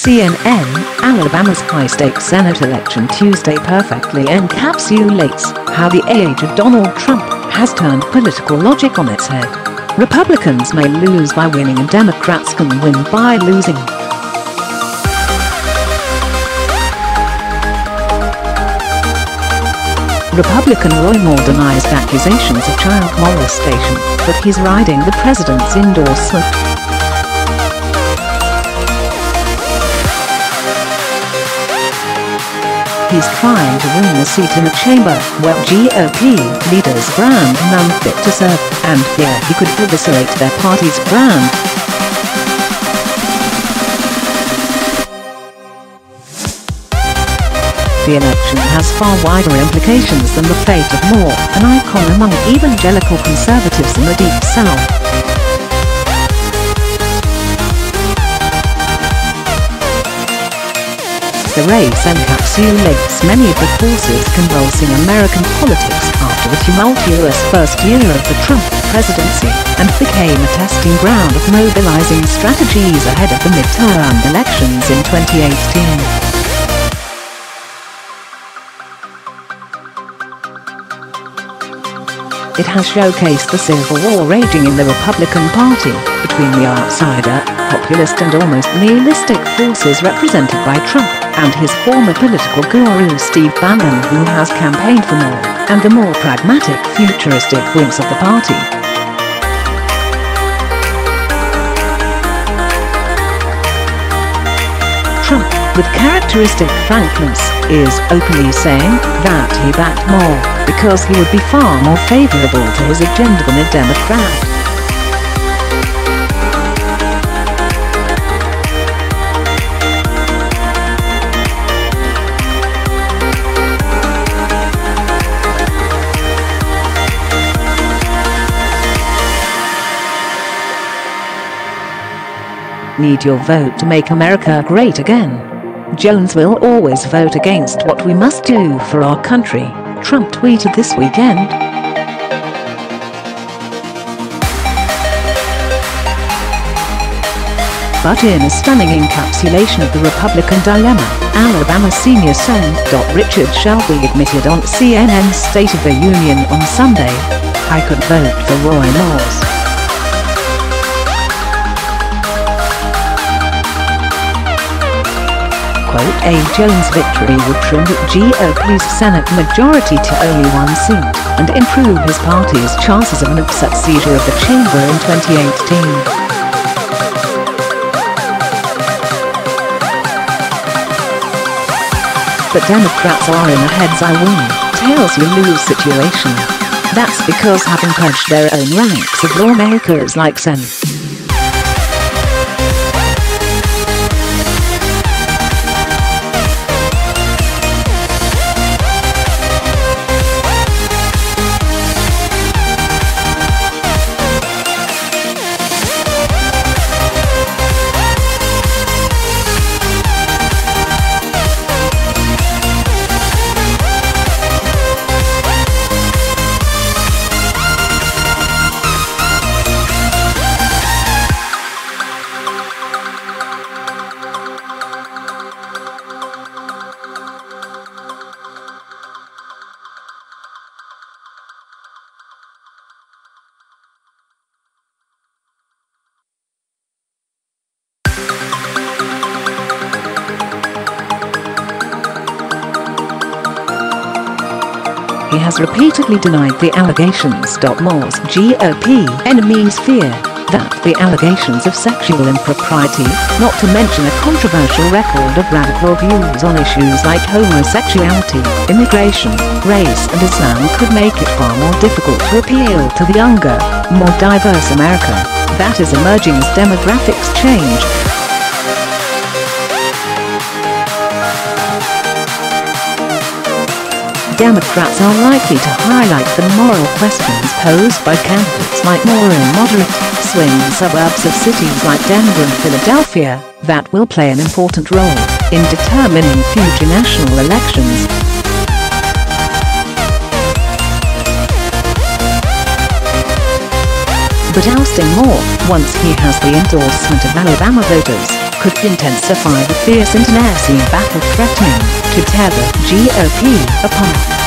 CNN, Alabama's high-stakes Senate election Tuesday perfectly encapsulates how the age of Donald Trump has turned political logic on its head. Republicans may lose by winning and Democrats can win by losing. Republican Roy Moore denies accusations of child molestation, but he's riding the president's endorsement. He's trying to win a seat in a chamber where GOP leaders brand unfit to serve, and fear he could eviscerate their party's brand. The election has far wider implications than the fate of Moore, an icon among evangelical conservatives in the Deep South. The race encapsulates many of the forces convulsing American politics after the tumultuous first year of the Trump presidency, and became a testing ground of mobilizing strategies ahead of the midterm elections in 2018. It has showcased the civil war raging in the Republican Party, between the outsider, populist and almost nihilistic forces represented by Trump, and his former political guru Steve Bannon, who has campaigned for more, and the more pragmatic futuristic wings of the party. Trump, with characteristic frankness, is openly saying that he backed Moore because he would be far more favorable to his agenda than a Democrat. Need your vote to make America great again. Jones will always vote against what we must do for our country, Trump tweeted this weekend. But in a stunning encapsulation of the Republican dilemma, Alabama senior Sen.Richard Shelby admitted on CNN's State of the Union on Sunday, "I could vote for Roy Moore's. A Jones victory would trim the GOP's Senate majority to only one seat, and improve his party's chances of an upset seizure of the chamber in 2018. But Democrats are in a heads-I-win, tails-you-lose situation. That's because having purged their own ranks of lawmakers like Sen. He has repeatedly denied the allegations. Moore's GOP enemies fear that the allegations of sexual impropriety, not to mention a controversial record of radical views on issues like homosexuality, immigration, race and Islam, could make it far more difficult to appeal to the younger, more diverse America that is emerging as demographics change. Democrats are likely to highlight the moral questions posed by candidates like Moore in moderate, swing suburbs of cities like Denver and Philadelphia that will play an important role in determining future national elections. But ousting Moore, once he has the endorsement of Alabama voters, could intensify the fierce internecine battle threatening to tear the GOP apart.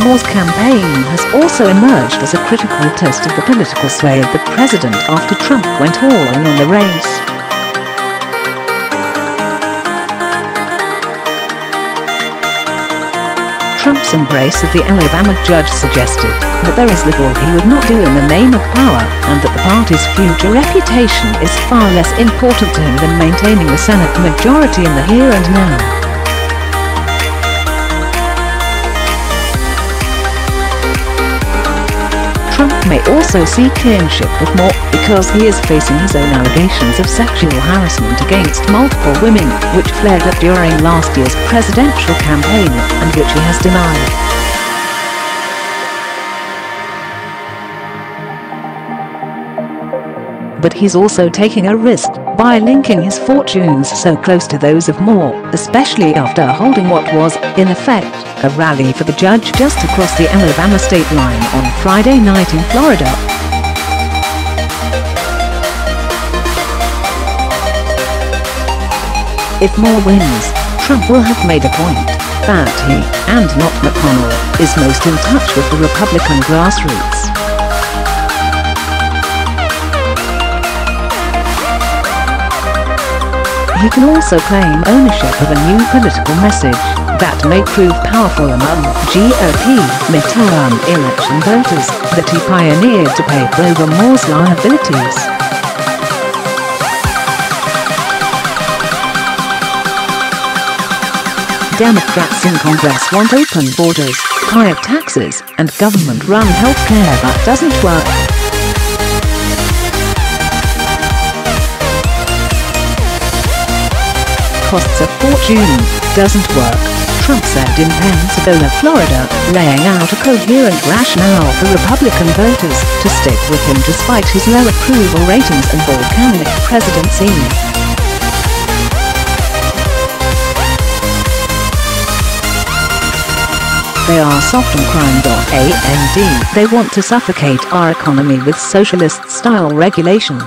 Moore's campaign has also emerged as a critical test of the political sway of the president after Trump went all in on the race. Trump's embrace of the Alabama judge suggested that there is little he would not do in the name of power, and that the party's future reputation is far less important to him than maintaining the Senate majority in the here and now. Trump may also seek kinship with Moore because he is facing his own allegations of sexual harassment against multiple women, which flared up during last year's presidential campaign, and which he has denied. But he's also taking a risk by linking his fortunes so close to those of Moore, especially after holding what was, in effect, a rally for the judge just across the Alabama state line on Friday night in Florida. If Moore wins, Trump will have made a point that he, and not McConnell, is most in touch with the Republican grassroots. He can also claim ownership of a new political message that may prove powerful among GOP midterm election voters that he pioneered to paper over Moore's liabilities. Democrats in Congress want open borders, higher taxes, and government-run healthcare that doesn't work. Costs a fortune, doesn't work, Trump said in Pensacola, Florida, laying out a coherent rationale for Republican voters to stick with him despite his low approval ratings and volcanic presidency. They are soft on crime.and they want to suffocate our economy with socialist-style regulation.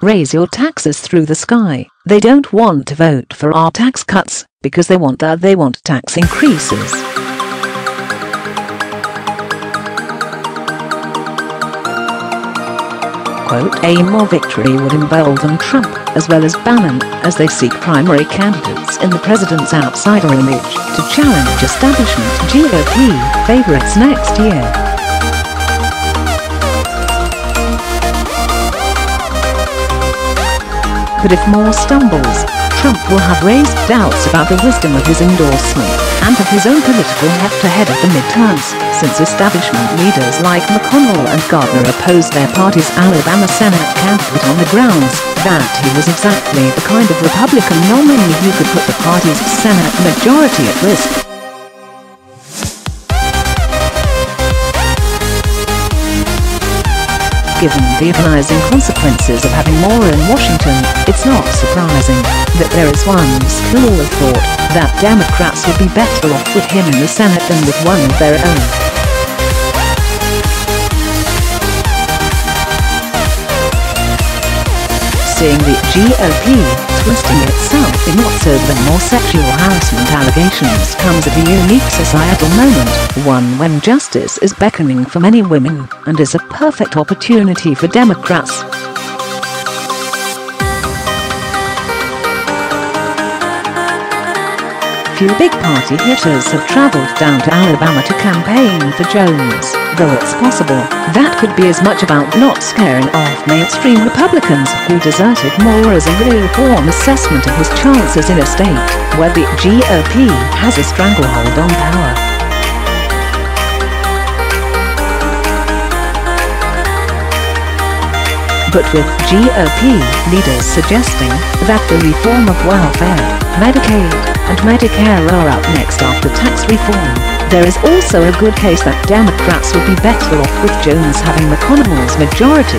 Raise your taxes through the sky. They don't want to vote for our tax cuts because they want tax increases. Quote, a Moore victory would embolden Trump, as well as Bannon, as they seek primary candidates in the president's outsider image to challenge establishment GOP favorites next year. But if Moore stumbles, Trump will have raised doubts about the wisdom of his endorsement and of his own political heft ahead of the midterms, since establishment leaders like McConnell and Gardner opposed their party's Alabama Senate candidate on the grounds that he was exactly the kind of Republican nominee who could put the party's Senate majority at risk. Given the agonizing consequences of having Moore in Washington, it's not surprising that there is one school of thought that Democrats would be better off with him in the Senate than with one of their own. Seeing the GOP twisting itself in knots over the more sexual harassment allegations comes at a unique societal moment, one when justice is beckoning for many women, and is a perfect opportunity for Democrats. Few big party hitters have traveled down to Alabama to campaign for Jones, though it's possible that could be as much about not scaring off mainstream Republicans who deserted Moore as a lukewarm assessment of his chances in a state where the GOP has a stranglehold on power. But with GOP leaders suggesting that the reform of welfare, Medicaid, and Medicare are up next after tax reform, There is also a good case that Democrats would be better off with Jones having McConnell's majority.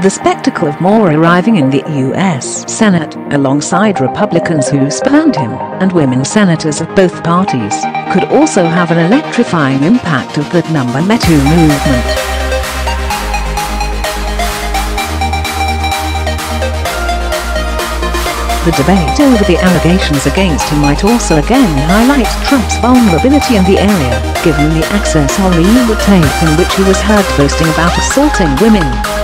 The spectacle of Moore arriving in the U.S. Senate, alongside Republicans who spurned him, and women senators of both parties, could also have an electrifying impact of the Me Too movement. The debate over the allegations against him might also again highlight Trump's vulnerability in the area, given the access He would take in which he was heard boasting about assaulting women.